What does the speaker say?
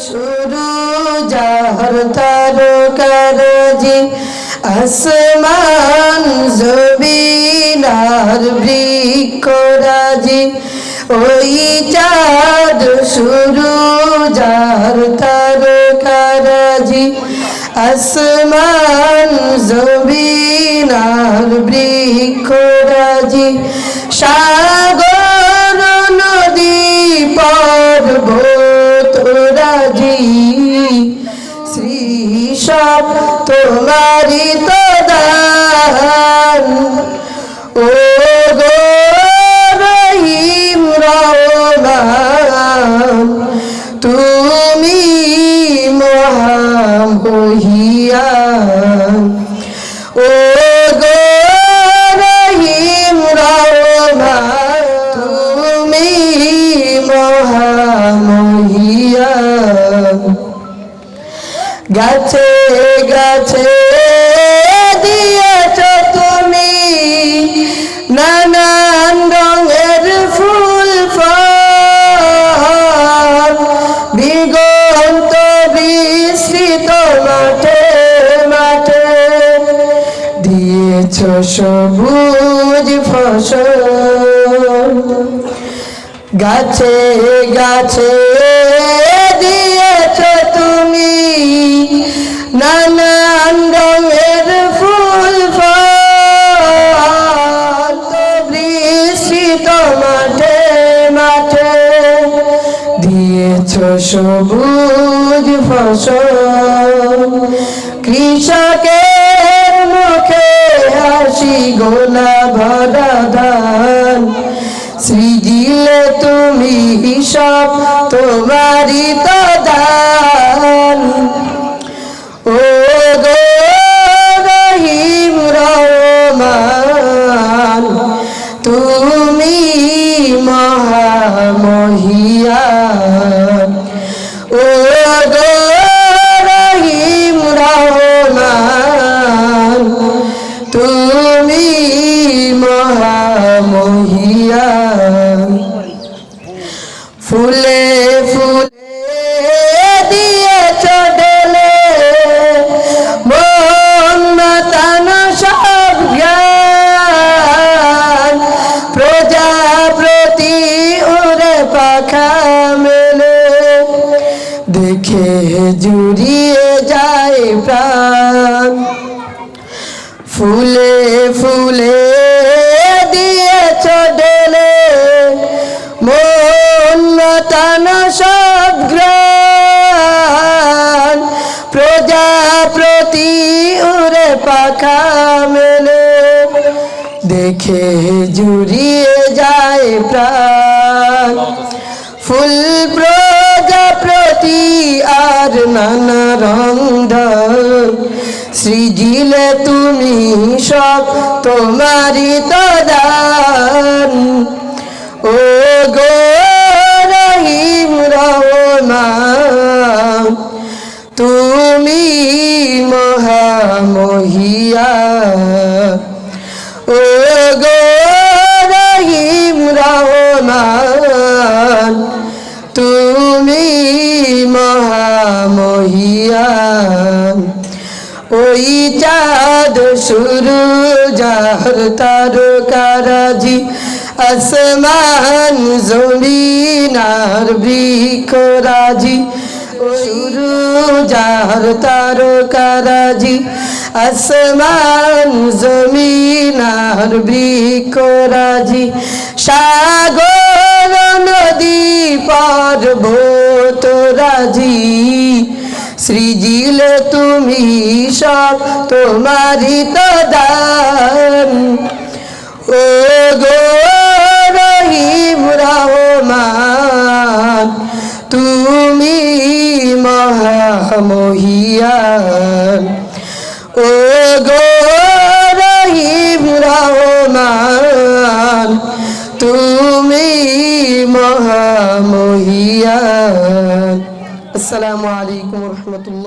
শুরু যার তারকারাজি আসমান জমিন আর বৃক্ষরাজি ওই চাঁদ শুরু যার তারকারাজি আসমান জমিন আর বৃক্ষরাজি সাগর নদী পর্বত রাজি সৃষব তোমারি তো দান ও গো রহিম রহমান তুমি মহামহিয়ান ও গো রহিম রহমান তুমি মহামহিয়ান গাছে গাছে দিয়েছ তুমি নানান রঙের ফুল ফল দিগন্ত বিস্তৃত মাঠে মাঠে দিয়েছ সবুজ ফসল গাছে গাছে দিয়েছ তুমি নানান রঙের ফুল ফল বৃষ্টিত মাঠে মাঠে দিয়েছ সবুজ ফসল কৃষকের মুখে হাসি গোলা ভরা ধান সৃজিলে তুমি সব তোমারি তো দান ও গো রহিম রহমান তুমি মহামহিয়ান ও গো রহিম রহমান তুমি মহামহিয়ান ফুলে ফুলে দিয়েছ ডেলে মন মাতানো সব জ্ঞান প্রজাপতি উড়ে পাখা মেলে দেখে জুড়িয়ে যায় প্রাণ ফুলে ফুলে দিয়েছ ডেলে মন মাতানো সব গ্রাণ প্রজাপতি উড়ে পাখা মেলে দেখে জুড়িয়ে যায় প্রাণ ফুল প্রজাপতি আর নানা রঙ সৃজিলে তুমি সব তোমারি তো দান ও গো রহিম রহমান তুমি মহামহিয়ান ও গো রহিম রহমান তুমি মহামহিয়ান ওই চাঁদ শুরু যার তারকারাজি আসমান জমিন আর বৃক্ষরাজি শুরু যার তারকারাজি আসমান জমিন আর বৃক্ষরাজি সাগর নদী পর্বত রাজি সৃজিলে তুমি সব তোমারি তো দান ও গো রহিম রহমান তুমি মহামহিয়ান ও গো রহিম রহমান তুমি মহামহিয়ান। আসসালামু আলাইকুম ওয়া রাহমাতুল্লাহ।